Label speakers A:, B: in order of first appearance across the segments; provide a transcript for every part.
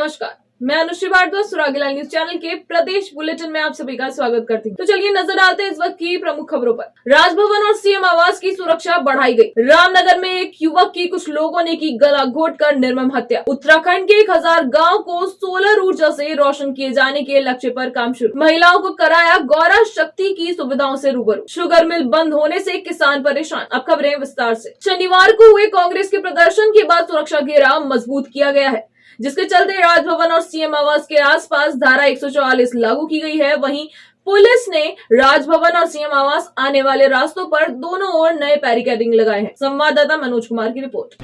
A: नमस्कार, मैं Anushree Bhardwaj सुरागीलाल news channel के प्रदेश बुलेटिन में आप सभी का स्वागत करती हूँ। तो चलिए नजर डालते हैं इस वक्त की प्रमुख खबरों पर। राजभवन और सीएम आवास की सुरक्षा बढ़ाई गई। रामनगर में एक युवक की कुछ लोगों ने की गला घोटकर निर्मम हत्या। उत्तराखंड के 1000 गाँव को सोलर ऊर्जा से रोशन किए जाने के लक्ष्य पर काम शुरू। महिलाओं को कराया गौरा शक्ति की सुविधाओं से रूबरू। शुगर मिल बंद होने से किसान परेशान। अब खबरें विस्तार से। शनिवार को हुए कांग्रेस के प्रदर्शन के बाद सुरक्षा घेरा मजबूत किया गया है, जिसके चलते राजभवन और सीएम आवास के आसपास धारा 144 लागू की गई है। वहीं पुलिस ने राजभवन और सीएम आवास आने वाले रास्तों पर दोनों ओर नए बैरिकेडिंग लगाए हैं। संवाददाता मनोज कुमार की रिपोर्ट।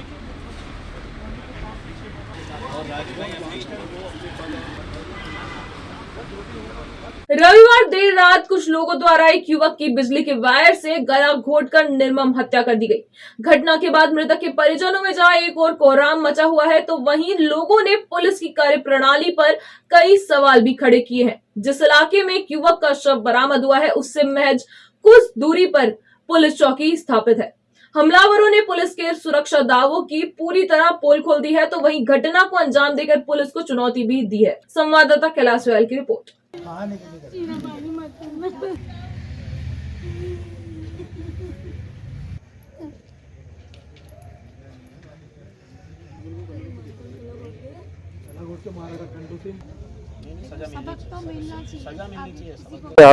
A: रविवार देर रात कुछ लोगों द्वारा एक युवक की बिजली के वायर से गला घोटकर निर्मम हत्या कर दी गई। घटना के बाद मृतक के परिजनों में जहां एक और कोहराम मचा हुआ है, तो वहीं लोगों ने पुलिस की कार्यप्रणाली पर कई सवाल भी खड़े किए हैं। जिस इलाके में एक युवक का शव बरामद हुआ है, उससे महज कुछ दूरी पर पुलिस चौकी स्थापित है। हमलावरों ने पुलिस के सुरक्षा दावों की पूरी तरह पोल खोल दी है, तो वहीं घटना को अंजाम देकर पुलिस को चुनौती भी दी है। संवाददाता कैलाश वैल की रिपोर्ट।
B: आज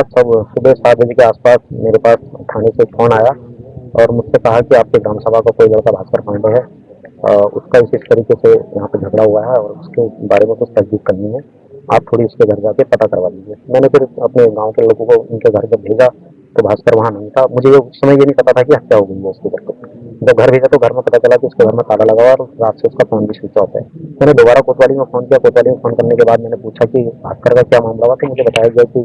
B: सब सुबह 7 बजे के आसपास मेरे पास थाने से फोन आया और मुझसे कहा कि आपके ग्राम सभा का कोई लड़का भास्कर पांडे है, उसका इस तरीके से यहाँ पे झगड़ा हुआ है और उसके बारे में कुछ तस्दीक करनी है, आप थोड़ी उसके घर जाके पता करवा दीजिए। मैंने फिर अपने गांव के लोगों को उनके घर पे भेजा, तो भास्कर वहाँ नहीं था। मुझे उस समय ये नहीं पता था कि हत्या हो गई है उसके घर पे। जब घर भेजा तो घर में पता चला कि उसके घर में ताला लगा हुआ और रात से उसका फोन भी स्विच ऑफ है। मैंने दोबारा कोतवाली में फोन किया। कोतवाली में फोन करने के बाद मैंने पूछा कि भास्कर का क्या मामला हुआ, तो मुझे बताया गया कि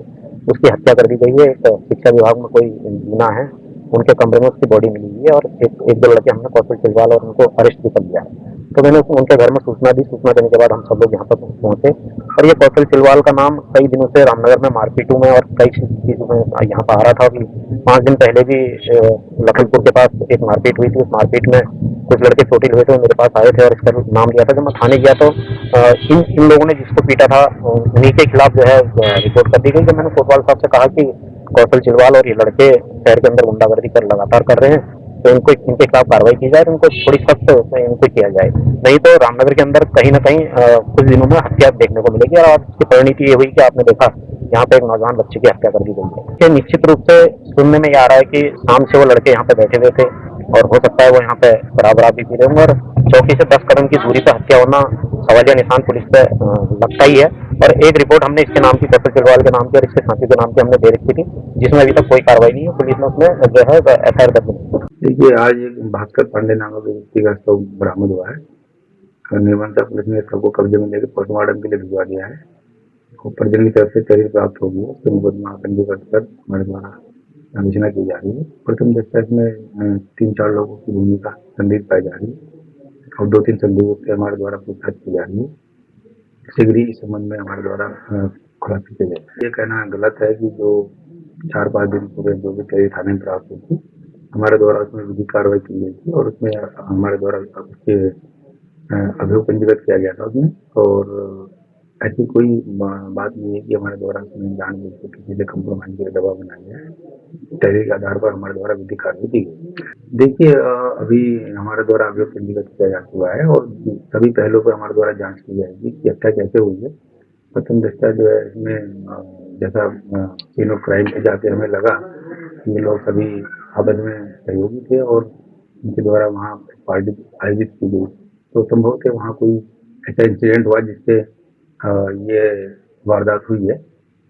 B: उसकी हत्या कर दी गई है। शिक्षा विभाग में कोई गुनाह है, उनके कमरे में उसकी बॉडी मिली हुई है और एक दो लड़के हमने कौशल चिलवाल और उनको अरेस्ट भी कर लिया है। तो मैंने उनके घर में सूचना दी। सूचना देने के बाद हम सब लोग यहाँ पर पहुंचे और ये कौशल चिलवाल का नाम कई दिनों से रामनगर में मारपीटों में और कई चीजों में यहाँ पर आ रहा था। 5 दिन पहले भी लखनपुर के पास एक मारपीट हुई थी। उस मारपीट में कुछ लड़के चोटिल हुए थे, मेरे पास आए थे और इसका नाम लिया था। जब मैं थाने गया तो इन लोगों ने जिसको पीटा था उन्हीं के खिलाफ जो है रिपोर्ट कर दी गई। जब मैंने कोतवाल साहब से कहा कि कौशल चिलवाल और ये लड़के शहर के अंदर गुंडागर्दी लगातार कर रहे हैं, तो इनके खिलाफ कार्रवाई की जाए, इनको थोड़ी सख्त इनको किया जाए, नहीं तो रामनगर के अंदर कहीं ना कहीं कुछ दिनों में हत्या देखने को मिलेगी। और इसकी परिणति ये हुई कि आपने देखा यहाँ पे एक नौजवान बच्चे की हत्या कर दी गई है। निश्चित रूप से सुनने में ये आ रहा है कि शाम से वो लड़के यहाँ पे बैठे हुए थे और हो सकता है वो यहाँ पे शराब भी पी रहे होंगे और चौकी से 10 कदम की दूरी पर हत्या होना सवालिया निशान पुलिस पे लगता ही है। और एक रिपोर्ट हमने इसके नाम की, कौशल चिलवाल के नाम की और इसके साथी के नाम की हमने दे रखी थी, जिसमें अभी तक कोई कार्रवाई नहीं है। पुलिस ने उसमें जो है FIR कर दी।
C: देखिए, आज एक भास्कर पांडे नामक व्यक्ति का शव बरामद हुआ है। निर्मलता पुलिस ने शव को कब्जे में लेकर पोस्टमार्टम के लिए भिजवा दिया है। परिजन की तरफ से तहरीर प्राप्त होगी, उसके मुकदमा पंजीबद्ध कर हमारे द्वारा अनुशंसा की जा रही है। प्रथम दृष्टया इसमें 3-4 लोगों की भूमिका संदिग्ध पाई जा रही है और 2-3 संदिग्धों से हमारे द्वारा पूछताछ की जा रही है। शीघ्र ही इस संबंध में हमारे द्वारा खुलासा किया जाएगा। ये कहना गलत है कि जो 4-5 दिन पूरे जो भी तहरीर थाने में प्राप्त हुई थी, हमारे द्वारा उसमें विधिक कार्रवाई की गई थी और उसमें हमारे द्वारा उसके अभियोग पंजीबद्ध किया गया था उसमें। और ऐसी कोई बात नहीं है कि हमारे द्वारा उसमें जानबूझ के किसी से कंप्रोमाइज के दबाव बनाया गया है। तहरीर के आधार पर हमारे द्वारा विधिक कार्रवाई की गई। देखिए, अभी हमारे द्वारा अभियोग पंजीबद्ध किया जा चुका है और सभी पहलुओं पर हमारे द्वारा जाँच की जाएगी कि हत्या कैसे हुई है। प्रथम दृष्टया जो है इसमें जैसा तीनों क्राइम पे जाके हमें लगा ये लोग सभी आपस में सहयोगी थे और उनके द्वारा वहाँ पार्टी आयोजित की गई, तो संभव थे वहाँ कोई ऐसा इंसिडेंट हुआ जिससे ये वारदात हुई है।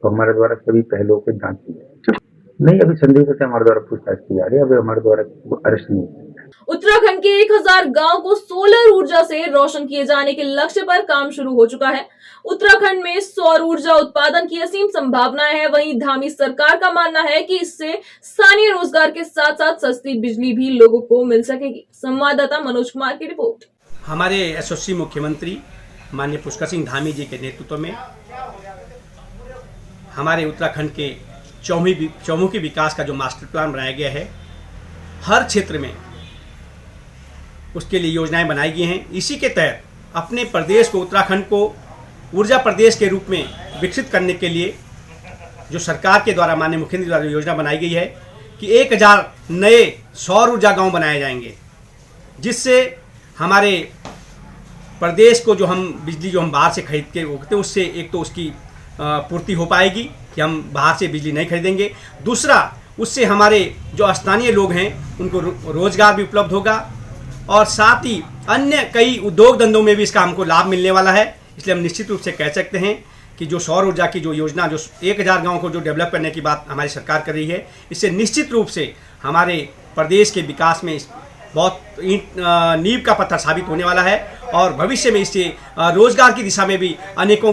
C: तो हमारे द्वारा सभी पहलुओं पे जांच की जाए। नहीं, अभी संदिग्ध से हमारे द्वारा पूछताछ की जा रही है, अभी हमारे द्वारा अरेस्ट नहीं है।
A: उत्तराखंड के 1000 गांव को सोलर ऊर्जा से रोशन किए जाने के लक्ष्य पर काम शुरू हो चुका है। उत्तराखंड में सौर ऊर्जा उत्पादन की असीम संभावनाएं हैं। वहीं धामी सरकार का मानना है कि इससे स्थानीय रोजगार के साथ साथ सस्ती बिजली भी लोगों को मिल सकेगी। संवाददाता मनोज कुमार की रिपोर्ट।
D: हमारे यशस्वी मुख्यमंत्री माननीय पुष्कर सिंह धामी जी के नेतृत्व में हमारे उत्तराखंड के चौमुखी विकास का जो मास्टर प्लान बनाया गया है, हर क्षेत्र में उसके लिए योजनाएं बनाई गई हैं। इसी के तहत अपने प्रदेश को, उत्तराखंड को ऊर्जा प्रदेश के रूप में विकसित करने के लिए जो सरकार के द्वारा, माननीय मुख्यमंत्री द्वारा योजना बनाई गई है कि 1000 नए सौर ऊर्जा गांव बनाए जाएंगे, जिससे हमारे प्रदेश को जो हम बिजली जो हम बाहर से खरीद के उगते हैं उससे एक तो उसकी पूर्ति हो पाएगी कि हम बाहर से बिजली नहीं खरीदेंगे। दूसरा, उससे हमारे जो स्थानीय लोग हैं उनको रोजगार भी उपलब्ध होगा और साथ ही अन्य कई उद्योग धंधों में भी इसका हमको लाभ मिलने वाला है। इसलिए हम निश्चित रूप से कह सकते हैं कि जो सौर ऊर्जा की जो योजना, जो 1000 गाँव को जो डेवलप करने की बात हमारी सरकार कर रही है, इससे निश्चित रूप से हमारे प्रदेश के विकास में बहुत नींव का पत्थर साबित होने वाला है और भविष्य में इससे रोजगार की दिशा में भी अनेकों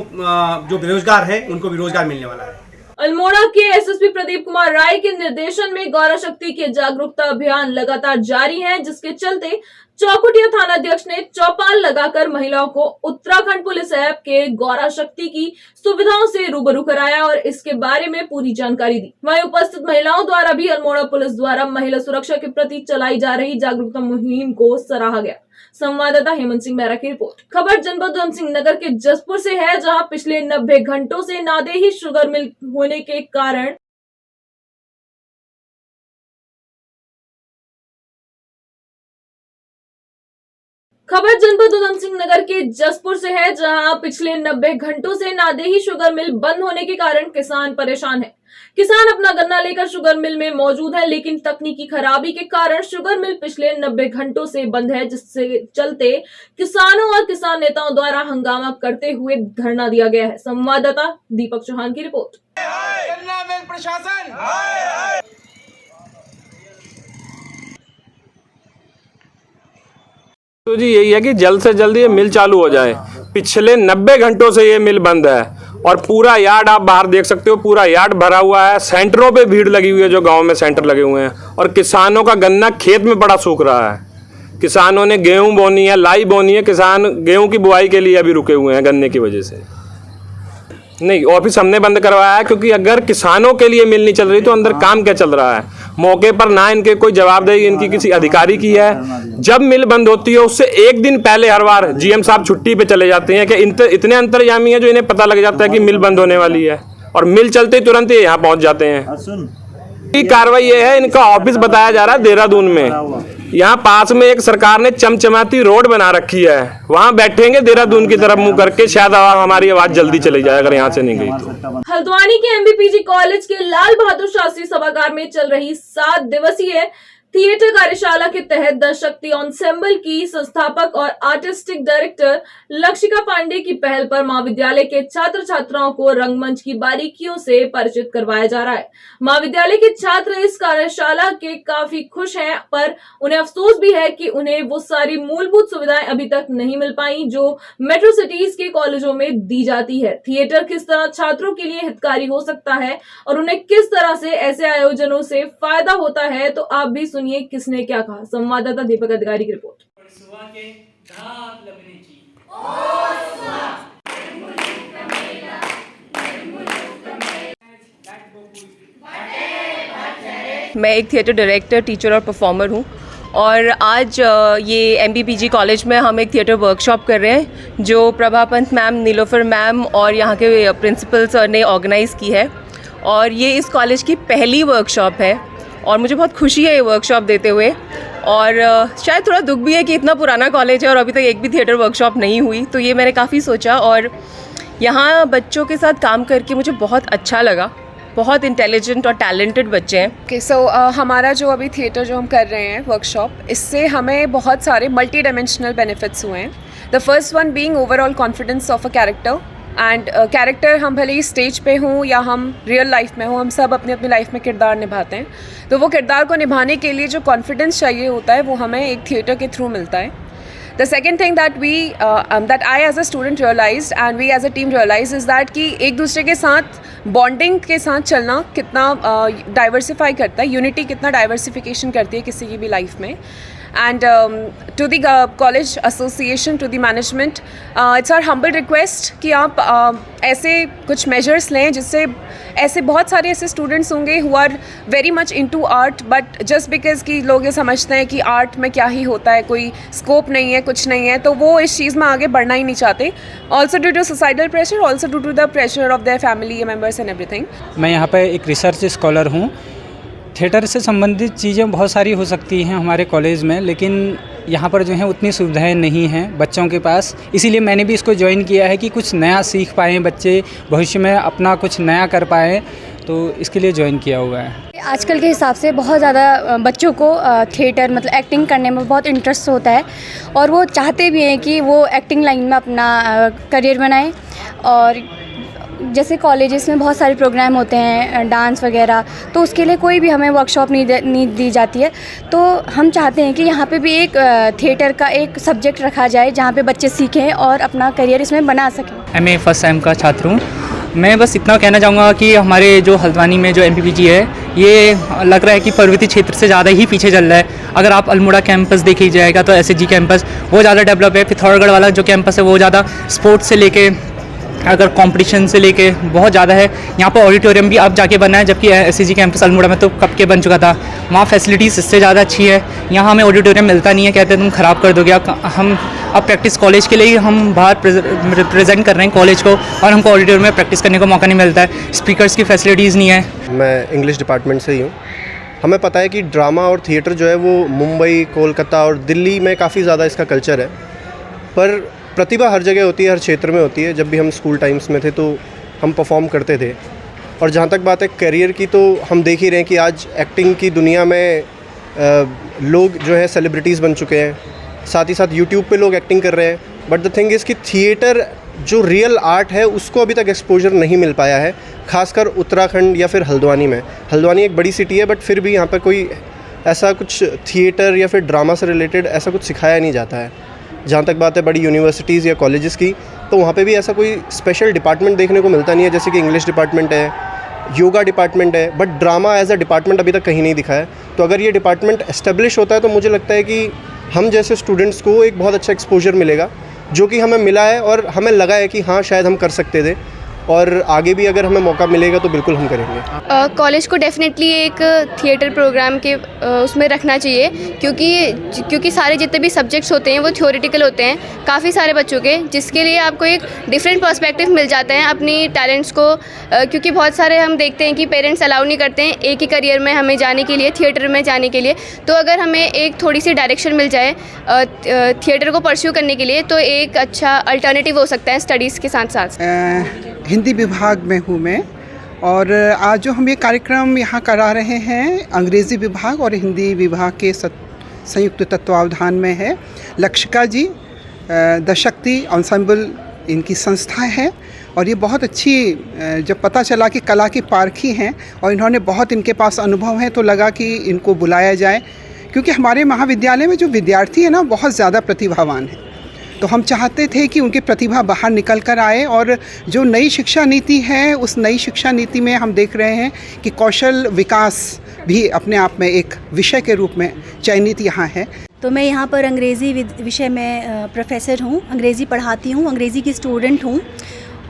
D: जो बेरोजगार हैं उनको भी रोजगार मिलने वाला है।
A: अल्मोड़ा के एसएसपी प्रदीप कुमार राय के निर्देशन में गौरा शक्ति के जागरूकता अभियान लगातार जारी है, जिसके चलते चौकुटिया थानाध्यक्ष ने चौपाल लगाकर महिलाओं को उत्तराखंड पुलिस ऐप के गौरा शक्ति की सुविधाओं से रूबरू कराया और इसके बारे में पूरी जानकारी दी। वहीं उपस्थित महिलाओं द्वारा भी अल्मोड़ा पुलिस द्वारा महिला सुरक्षा के प्रति चलाई जा रही जागरूकता मुहिम को सराहा गया। संवाददाता हेमंत सिंह मेहरा की रिपोर्ट। खबर जनपद उधम सिंह नगर के जसपुर से है, जहां पिछले 90 घंटों से नादेही शुगर मिल होने के कारण खबर जनपद उधम सिंह नगर के जसपुर से है, जहां पिछले 90 घंटों से नादेही शुगर मिल बंद होने के कारण किसान परेशान है। किसान अपना गन्ना लेकर शुगर मिल में मौजूद है, लेकिन तकनीकी खराबी के कारण शुगर मिल पिछले 90 घंटों से बंद है, जिससे चलते किसानों और किसान नेताओं द्वारा हंगामा करते हुए धरना दिया गया है। संवाददाता दीपक चौहान की रिपोर्ट।
E: गन्ना मिल प्रशासन
F: तो जी यही है कि जल्द से जल्द ये मिल चालू हो जाए। पिछले 90 घंटों से ये मिल बंद है और पूरा यार्ड आप बाहर देख सकते हो, पूरा यार्ड भरा हुआ है। सेंटरों पे भीड़ लगी हुई है, जो गांव में सेंटर लगे हुए हैं, और किसानों का गन्ना खेत में पड़ा सूख रहा है। किसानों ने गेहूं बोनी है, लाई बोनी है, किसान गेहूं की बुआई के लिए अभी रुके हुए हैं गन्ने की वजह से। नहीं, ऑफिस हमने बंद करवाया है, क्योंकि अगर किसानों के लिए मिल नहीं चल रही तो अंदर काम क्या चल रहा है। मौके पर ना इनके कोई जवाबदेही इनकी किसी अधिकारी की है। जब मिल बंद होती है उससे एक दिन पहले हर बार जीएम साहब छुट्टी पे चले जाते हैं कि इतने अंतर्यामी हैं जो इन्हें पता लग जाता है कि मिल बंद होने वाली है, और मिल चलते ही तुरंत यहाँ पहुंच जाते हैं। कार्रवाई ये है, इनका ऑफिस बताया जा रहा है देहरादून में। यहाँ पास में एक सरकार ने चमचमाती रोड बना रखी है, वहाँ बैठेंगे देहरादून की तरफ मुंह करके, शायद हमारी आवाज जल्दी चली जाए अगर यहाँ से नहीं गई तो।
A: हल्द्वानी के एमबीपीजी कॉलेज के लाल बहादुर शास्त्री सभागार में चल रही 7 दिवसीय थिएटर कार्यशाला के तहत द शक्ति एंसेंबल की संस्थापक और आर्टिस्टिक डायरेक्टर लक्षिका पांडे की पहल पर महाविद्यालय के छात्र छात्राओं को रंगमंच की बारीकियों से परिचित करवाया जा रहा है। महाविद्यालय के छात्र इस कार्यशाला के काफी खुश हैं, पर उन्हें अफसोस भी है कि उन्हें वो सारी मूलभूत सुविधाएं अभी तक नहीं मिल पाई जो मेट्रो सिटीज के कॉलेजों में दी जाती है। थिएटर किस तरह छात्रों के लिए हितकारी हो सकता है और उन्हें किस तरह से ऐसे आयोजनों से फायदा होता है, तो आप भी सुनिए किसने क्या कहा। संवाददाता दीपक अधिकारी की रिपोर्ट।
G: मैं एक थिएटर डायरेक्टर, टीचर और परफॉर्मर हूँ, और आज ये एमबीपीजी कॉलेज में हम एक थिएटर वर्कशॉप कर रहे हैं जो प्रभा पंत मैम, नीलोफर मैम और यहाँ के प्रिंसिपल सर ने ऑर्गेनाइज़ की है। और ये इस कॉलेज की पहली वर्कशॉप है और मुझे बहुत खुशी है ये वर्कशॉप देते हुए, और शायद थोड़ा दुख भी है कि इतना पुराना कॉलेज है और अभी तक एक भी थिएटर वर्कशॉप नहीं हुई। तो ये मैंने काफ़ी सोचा और यहाँ बच्चों के साथ काम करके मुझे बहुत अच्छा लगा। बहुत इंटेलिजेंट और टैलेंटेड बच्चे हैं।
H: ओके, सो हमारा जो अभी थिएटर जो हम कर रहे हैं वर्कशॉप, इससे हमें बहुत सारे मल्टी डायमेंशनल बेनिफिट्स हुए हैं। The first one being overall confidence of a character, and character हम भले ही स्टेज पे हों या हम रियल लाइफ में हों, हम सब अपनी अपनी लाइफ में किरदार निभाते हैं। तो वो किरदार को निभाने के लिए जो कॉन्फिडेंस चाहिए होता है वो हमें एक थिएटर के थ्रू मिलता है। The second thing that that I as a student realized and we as a team realized is that कि एक दूसरे के साथ बॉन्डिंग के साथ चलना कितना डाइवर्सिफाई करता है, यूनिटी कितना डाइवर्सिफिकेशन करती है किसी की भी लाइफ में। And to the college association, to the management, it's our humble request कि आप ऐसे कुछ मेजर्स लें जिससे ऐसे बहुत सारे ऐसे स्टूडेंट्स होंगे who are very much into art, but just because कि लोग ये समझते हैं कि आर्ट में क्या ही होता है, कोई स्कोप नहीं है, कुछ नहीं है, तो वो इस चीज़ में आगे बढ़ना ही नहीं चाहते. Also due to societal pressure, also due to the pressure of their family members and everything.
I: मैं यहाँ पे एक रिसर्च स्कॉलर हूँ. थिएटर से संबंधित चीज़ें बहुत सारी हो सकती हैं हमारे कॉलेज में, लेकिन यहाँ पर जो है उतनी सुविधाएं नहीं हैं बच्चों के पास. इसीलिए मैंने भी इसको ज्वाइन किया है कि कुछ नया सीख पाएँ बच्चे, भविष्य में अपना कुछ नया कर पाएँ, तो इसके लिए ज्वाइन किया हुआ है.
J: आजकल के हिसाब से बहुत ज़्यादा बच्चों को थिएटर मतलब एक्टिंग करने में बहुत इंटरेस्ट होता है और वो चाहते भी हैं कि वो एक्टिंग लाइन में अपना करियर बनाएं. और जैसे कॉलेजेस में बहुत सारे प्रोग्राम होते हैं डांस वगैरह, तो उसके लिए कोई भी हमें वर्कशॉप नहीं दी जाती है. तो हम चाहते हैं कि यहाँ पे भी एक थिएटर का एक सब्जेक्ट रखा जाए जहाँ पे बच्चे सीखें और अपना करियर इसमें बना सकें.
I: मैं फर्स्ट टाइम का छात्र हूँ. मैं बस इतना कहना चाहूँगा कि हमारे जो हल्द्वानी में जो MPPG है, ये लग रहा है कि पर्वतीय क्षेत्र से ज़्यादा ही पीछे चल रहा है. अगर आप अल्मोड़ा कैंपस देखी जाएगा तो SHG कैंपस वो ज़्यादा डेवलप है. पिथौरागढ़ वाला जो कैंपस है वो ज़्यादा स्पोर्ट्स से लेके अगर कंपटीशन से लेके बहुत ज़्यादा है. यहाँ पर ऑडिटोरियम भी अब जाके बना है, जबकि SHG कैंपस अल्मोड़ा में तो कब के बन चुका था. वहाँ फैसिलिटीज़ इससे ज़्यादा अच्छी है. यहाँ हमें ऑडिटोरियम मिलता नहीं है, कहते हैं तुम ख़राब कर दोगे. हम अब प्रैक्टिस कॉलेज के लिए ही हम बाहर रिप्रेजेंट कर रहे हैं कॉलेज को, और हमको ऑडिटोरियम में प्रैक्टिस करने को मौका नहीं मिलता है. स्पीकर्स की फैसिलिटीज़ नहीं है.
K: मैं इंग्लिश डिपार्टमेंट से ही हूँ. हमें पता है कि ड्रामा और थिएटर जो है वो मुंबई, कोलकाता और दिल्ली में काफ़ी ज़्यादा इसका कल्चर है, पर प्रतिभा हर जगह होती है, हर क्षेत्र में होती है. जब भी हम स्कूल टाइम्स में थे तो हम परफॉर्म करते थे. और जहाँ तक बात है करियर की, तो हम देख ही रहे हैं कि आज एक्टिंग की दुनिया में लोग जो है सेलिब्रिटीज़ बन चुके हैं. साथ ही साथ यूट्यूब पे लोग एक्टिंग कर रहे हैं. बट द थिंग इज़ कि थिएटर जो रियल आर्ट है उसको अभी तक एक्सपोजर नहीं मिल पाया है, खासकर उत्तराखंड या फिर हल्द्वानी में. हल्द्वानी एक बड़ी सिटी है, बट फिर भी यहाँ पर कोई ऐसा कुछ थिएटर या फिर ड्रामा से रिलेटेड ऐसा कुछ सिखाया नहीं जाता है. जहाँ तक बात है बड़ी यूनिवर्सिटीज़ या कॉलेजेस की, तो वहाँ पे भी ऐसा कोई स्पेशल डिपार्टमेंट देखने को मिलता नहीं है. जैसे कि इंग्लिश डिपार्टमेंट है, योगा डिपार्टमेंट है, but drama as a department अभी तक कहीं नहीं दिखा है. तो अगर ये डिपार्टमेंट एस्टेब्लिश होता है तो मुझे लगता है कि हम जैसे स्टूडेंट्स को एक बहुत अच्छा एक्सपोजर मिलेगा, जो कि हमें मिला है और हमें लगा है कि हाँ शायद हम कर सकते थे, और आगे भी अगर हमें मौका मिलेगा तो बिल्कुल हम करेंगे.
J: कॉलेज को डेफिनेटली एक थिएटर प्रोग्राम के उसमें रखना चाहिए, क्योंकि सारे जितने भी सब्जेक्ट्स होते हैं वो थ्योरेटिकल होते हैं काफ़ी सारे बच्चों के, जिसके लिए आपको एक डिफरेंट पर्सपेक्टिव मिल जाता है अपनी टैलेंट्स को. क्योंकि बहुत सारे हम देखते हैं कि पेरेंट्स अलाउ नहीं करते हैं एक ही करियर में हमें जाने के लिए, थिएटर में जाने के लिए. तो अगर हमें एक थोड़ी सी डायरेक्शन मिल जाए थिएटर को परस्यू करने के लिए, तो एक अच्छा अल्टरनेटिव हो सकता है स्टडीज़ के साथ साथ.
L: हिंदी विभाग में हूँ मैं, और आज जो हम ये कार्यक्रम यहाँ करा रहे हैं अंग्रेज़ी विभाग और हिंदी विभाग के संयुक्त तत्वावधान में है. लक्षिका जी द शक्ति एंसेंबल इनकी संस्था है, और ये बहुत अच्छी, जब पता चला कि कला की पारखी हैं और इन्होंने बहुत इनके पास अनुभव है, तो लगा कि इनको बुलाया जाए. क्योंकि हमारे महाविद्यालय में जो विद्यार्थी है ना बहुत ज़्यादा प्रतिभावान है, तो हम चाहते थे कि उनकी प्रतिभा बाहर निकल कर आए. और जो नई शिक्षा नीति है, उस नई शिक्षा नीति में हम देख रहे हैं कि कौशल विकास भी अपने आप में एक विषय के रूप में चयनित यहाँ है.
J: तो मैं यहाँ पर अंग्रेज़ी विषय में प्रोफेसर हूँ, अंग्रेज़ी पढ़ाती हूँ, अंग्रेज़ी की स्टूडेंट हूँ.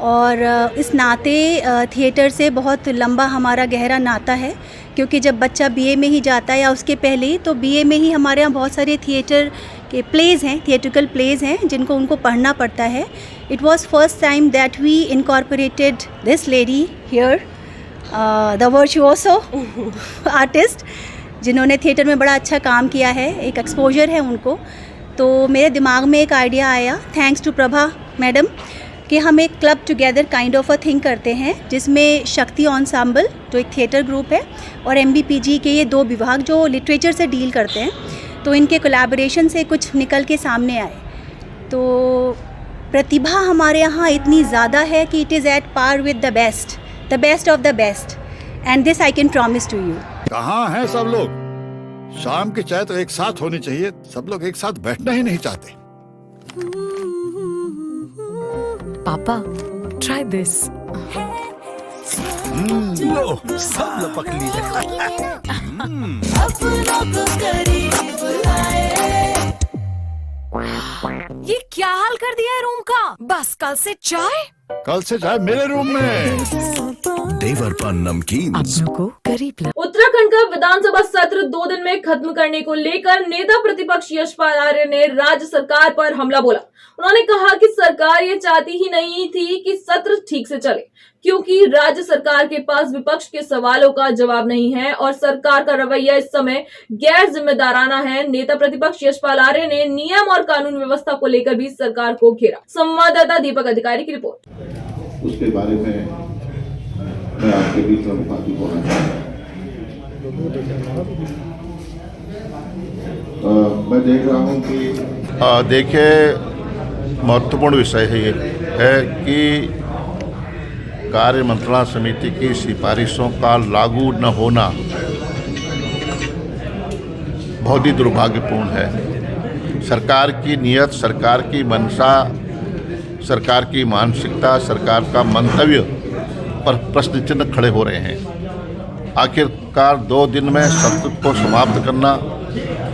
J: और इस नाते थिएटर से बहुत लंबा हमारा गहरा नाता है, क्योंकि जब बच्चा BA में ही जाता है या उसके पहले ही, तो BA में ही हमारे यहाँ बहुत सारे थिएटर के प्लेज़ हैं, थिएट्रिकल प्लेज़ हैं जिनको उनको पढ़ना पड़ता है. It was first time that we incorporated this lady here, the virtuoso artist, जिन्होंने थिएटर में बड़ा अच्छा काम किया है, एक एक्सपोजर है उनको. तो मेरे दिमाग में एक आइडिया आया, थैंक्स टू प्रभा मैडम, कि हम एक club together kind of a thing करते हैं, जिसमें शक्ति एंसेंबल जो एक थिएटर ग्रुप है और MBPG के ये 2 विभाग जो लिटरेचर से डील करते हैं, तो इनके कोलैबोरेशन से कुछ निकल के सामने आए. तो प्रतिभा हमारे यहाँ इतनी ज़्यादा है कि it is at par with the best of the best, and this I can promise to you.
M: कहाँ हैं सब लोग? शाम की चाय तो एक साथ होनी चाहिए, सब लोग एक साथ बैठना ही नहीं चाहते.
N: पापा, try this.
M: लो, सब लपक लिए.
N: ये क्या हाल कर दिया है रूम का? बस कल से चाय
M: कल से चाय मेरे रूम में।
N: देवर पान नमकीन अपनों को करीब।
A: उत्तराखंड का विधानसभा सत्र 2 दिन में खत्म करने को लेकर नेता प्रतिपक्ष यशपाल आर्य ने राज्य सरकार पर हमला बोला। उन्होंने कहा कि सरकार ये चाहती ही नहीं थी कि सत्र ठीक से चले, क्योंकि राज्य सरकार के पास विपक्ष के सवालों का जवाब नहीं है और सरकार का रवैया इस समय गैर जिम्मेदाराना है। नेता प्रतिपक्ष यशपाल आर्य ने नियम और कानून व्यवस्था को लेकर भी सरकार को घेरा। संवाददाता दीपक अधिकारी की रिपोर्ट।
O: उसके बारे में मैं आपके बीच में बात बोलना चाहता हूँ। मैं देख रहा हूँ कि
M: देखिए, महत्वपूर्ण विषय है ये है कि कार्य मंत्रणा समिति की सिफारिशों का लागू न होना बहुत ही दुर्भाग्यपूर्ण है। सरकार की नीयत, सरकार की मंशा, सरकार की मानसिकता, सरकार का मंतव्य पर प्रश्न चिन्ह खड़े हो रहे हैं। आखिरकार 2 दिन में सत्र को समाप्त करना,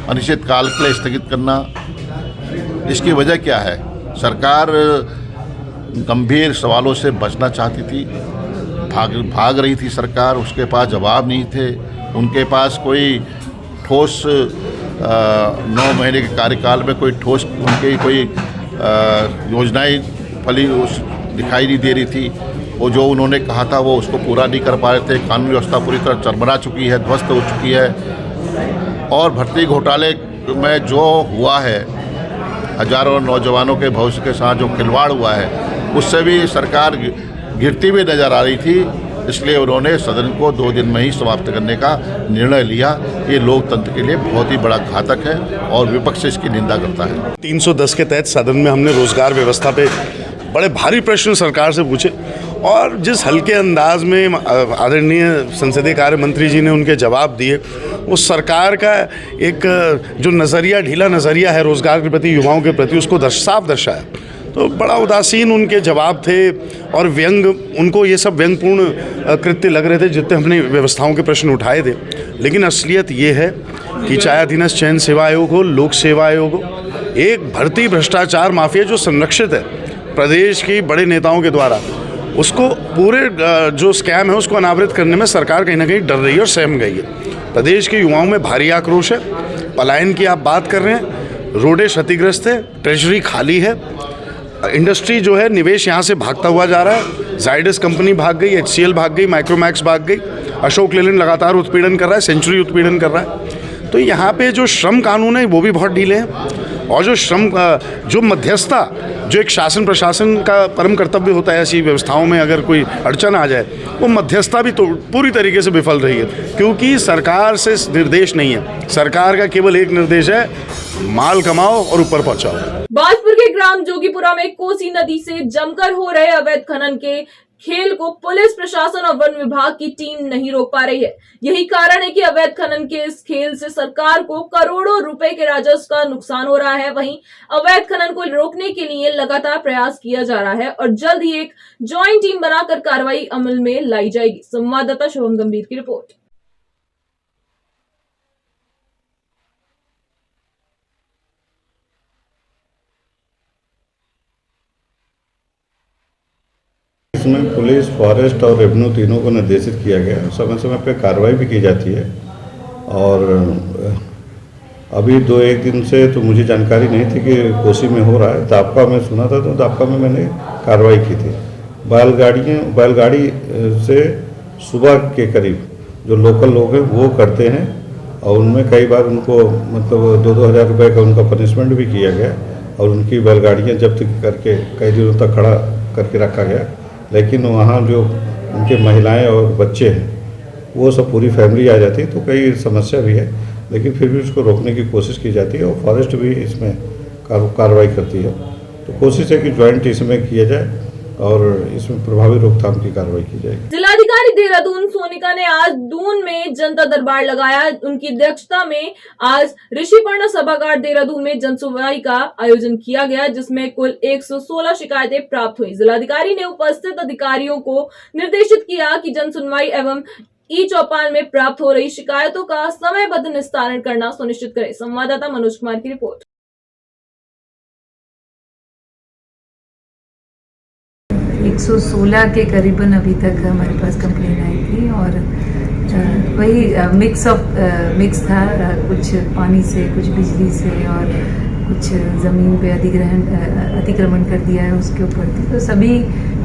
M: अनिश्चित काल के लिए स्थगित करना, इसकी वजह क्या है? सरकार गंभीर सवालों से बचना चाहती थी, भाग रही थी सरकार, उसके पास जवाब नहीं थे, उनके पास कोई ठोस 9 महीने के कार्यकाल में कोई ठोस उनकी कोई योजनाएं फली दिखाई नहीं दे रही थी। वो जो उन्होंने कहा था वो उसको पूरा नहीं कर पा रहे थे। कानून व्यवस्था पूरी तरह चरमरा चुकी है, ध्वस्त हो चुकी है। और भर्ती घोटाले में जो हुआ है, हजारों नौजवानों के भविष्य के साथ जो खिलवाड़ हुआ है, उससे भी सरकार गिरती हुई नज़र आ रही थी। इसलिए उन्होंने सदन को 2 दिन में ही समाप्त करने का निर्णय लिया। ये लोकतंत्र के लिए बहुत ही बड़ा घातक है और विपक्ष इसकी निंदा करता है।
P: 310 के तहत सदन में हमने रोजगार व्यवस्था पे बड़े भारी प्रश्न सरकार से पूछे और जिस हल्के अंदाज में आदरणीय संसदीय कार्य मंत्री जी ने उनके जवाब दिए, वो सरकार का एक जो नज़रिया, ढीला नज़रिया है रोज़गार के प्रति, युवाओं के प्रति, उसको साफ दर्शाया। तो बड़ा उदासीन उनके जवाब थे और व्यंग, उनको ये सब व्यंगपूर्ण कृत्य लग रहे थे जितने हमने व्यवस्थाओं के प्रश्न उठाए थे। लेकिन असलियत ये है कि चाहे अधीनस्थ चयन सेवा आयोग हो, लोक सेवा आयोग हो, एक भर्ती भ्रष्टाचार माफिया जो संरक्षित है प्रदेश की बड़े नेताओं के द्वारा, उसको पूरे जो स्कैम है उसको अनावृत करने में सरकार कहीं ना कहीं डर रही है और सहम गई है। प्रदेश के युवाओं में भारी आक्रोश है। पलायन की आप बात कर रहे हैं, रोडें क्षतिग्रस्त है, ट्रेजरी खाली है, इंडस्ट्री जो है निवेश यहाँ से भागता हुआ जा रहा है। जाइडस कंपनी भाग गई, HCL भाग गई, माइक्रोमैक्स भाग गई, अशोक लेलैंड लगातार उत्पीड़न कर रहा है, सेंचुरी उत्पीड़न कर रहा है। तो यहाँ पे जो श्रम कानून है वो भी बहुत ढीले हैं और जो मध्यस्थता, जो एक शासन प्रशासन का परम कर्तव्य होता है ऐसी व्यवस्थाओं में, अगर कोई अड़चन आ जाए, वो मध्यस्थता भी तो पूरी तरीके से विफल रही है, क्योंकि सरकार से निर्देश नहीं है। सरकार का केवल एक निर्देश है, माल कमाओ और ऊपर पहुंचाओ।
A: बाजपुर के ग्राम जोगीपुरा में कोसी नदी से जमकर हो रहे अवैध खनन के खेल को पुलिस प्रशासन और वन विभाग की टीम नहीं रोक पा रही है। यही कारण है कि अवैध खनन के इस खेल से सरकार को करोड़ों रुपए के राजस्व का नुकसान हो रहा है। वहीं अवैध खनन को रोकने के लिए लगातार प्रयास किया जा रहा है और जल्द ही एक ज्वाइंट टीम बनाकर कार्रवाई अमल में लाई जाएगी। संवाददाता शुभम गंभीर की रिपोर्ट।
O: इसमें पुलिस, फॉरेस्ट और रेवेन्यू तीनों को निर्देशित किया गया। समय समय पर कार्रवाई भी की जाती है और अभी 2-1 दिन से तो मुझे जानकारी नहीं थी कि कोसी में हो रहा है। दापका में सुना था, तो दापका में मैंने कार्रवाई की थी। बैलगाड़ी से सुबह के करीब जो लोकल लोग हैं वो करते हैं और उनमें कई बार उनको मतलब 2-2 हज़ार रुपये का उनका पनिशमेंट भी किया गया और उनकी बैलगाड़ियाँ जब्त करके कई दिनों तक खड़ा करके रखा गया। लेकिन वहाँ जो उनके महिलाएं और बच्चे हैं वो सब पूरी फैमिली आ जाती है, तो कई समस्या भी है, लेकिन फिर भी उसको रोकने की कोशिश की जाती है और फॉरेस्ट भी इसमें कार्रवाई करती है। तो कोशिश है कि ज्वाइंट इसमें किया जाए और इसमें प्रभावी रोकथाम की कार्रवाई की जाएगी।
A: जिलाधिकारी देहरादून सोनिका ने आज दून में जनता दरबार लगाया। उनकी अध्यक्षता में आज ऋषिपर्ण सभागार देहरादून में जनसुनवाई का आयोजन किया गया, जिसमें कुल 116 शिकायतें प्राप्त हुई। जिलाधिकारी ने उपस्थित अधिकारियों को निर्देशित किया कि जनसुनवाई एवं ई-चौपाल में प्राप्त हो रही शिकायतों का समयबद्ध निस्तारण करना सुनिश्चित करें। संवाददाता मनोज कुमार की रिपोर्ट।
Q: 116 के करीबन अभी तक हमारे पास कंप्लेन आई थी और वही मिक्स था, कुछ पानी से, कुछ बिजली से और कुछ ज़मीन पे अतिक्रमण कर दिया है उसके ऊपर थी। तो सभी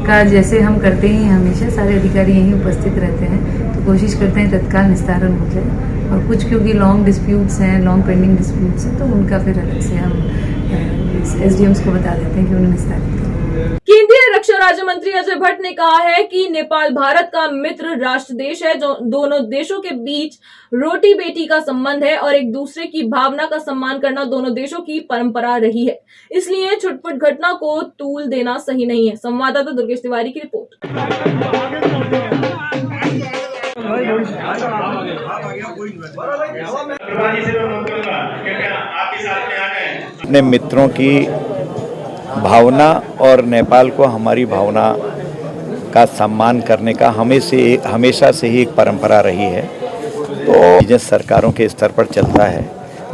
Q: का जैसे हम करते ही हमेशा सारे अधिकारी यहीं उपस्थित रहते हैं, तो कोशिश करते हैं तत्काल निस्तारण हो जाए। और कुछ क्योंकि लॉन्ग डिस्प्यूट्स हैं, लॉन्ग पेंडिंग डिस्प्यूट्स हैं, तो उनका फिर अलग से हम SDMs को बता देते हैं कि उन्हें निस्तारित करें।
A: केंद्रीय रक्षा राज्य मंत्री अजय भट्ट ने कहा है कि नेपाल भारत का मित्र राष्ट्र देश है, जो दोनों देशों के बीच रोटी बेटी का संबंध है और एक दूसरे की भावना का सम्मान करना दोनों देशों की परंपरा रही है। इसलिए छुटपुट घटना को तूल देना सही नहीं है। संवाददाता दुर्गेश तिवारी की रिपोर्ट।
R: अपने मित्रों की भावना और नेपाल को हमारी भावना का सम्मान करने का हमेशा से ही एक परंपरा रही है। तो चीज़ें सरकारों के स्तर पर चलता है,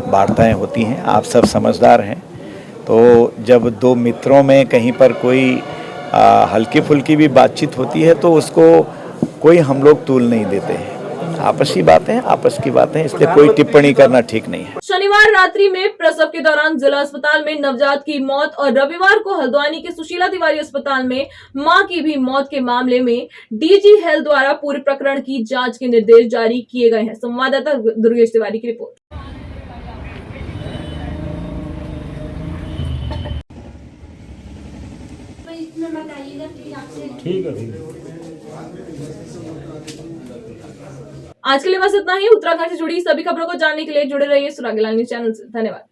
R: वार्ताएं होती हैं, आप सब समझदार हैं। तो जब दो मित्रों में कहीं पर कोई हल्की फुल्की भी बातचीत होती है तो उसको कोई हम लोग तूल नहीं देते हैं। आपस की बातें हैं, इसलिए कोई टिप्पणी करना ठीक नहीं है।
A: शनिवार रात्रि में प्रसव के दौरान जिला अस्पताल में नवजात की मौत और रविवार को हल्द्वानी के सुशीला तिवारी अस्पताल में मां की भी मौत के मामले में DG हेल्थ द्वारा पूरे प्रकरण की जांच के निर्देश जारी किए गए हैं। संवाददाता दुर्गेश तिवारी की रिपोर्ट।
S: ठीक है।
A: आज के लिए बस इतना ही। उत्तराखंड से जुड़ी सभी खबरों को जानने के लिए जुड़े रहिए सुरागीला न्यूज़ चैनल से। धन्यवाद।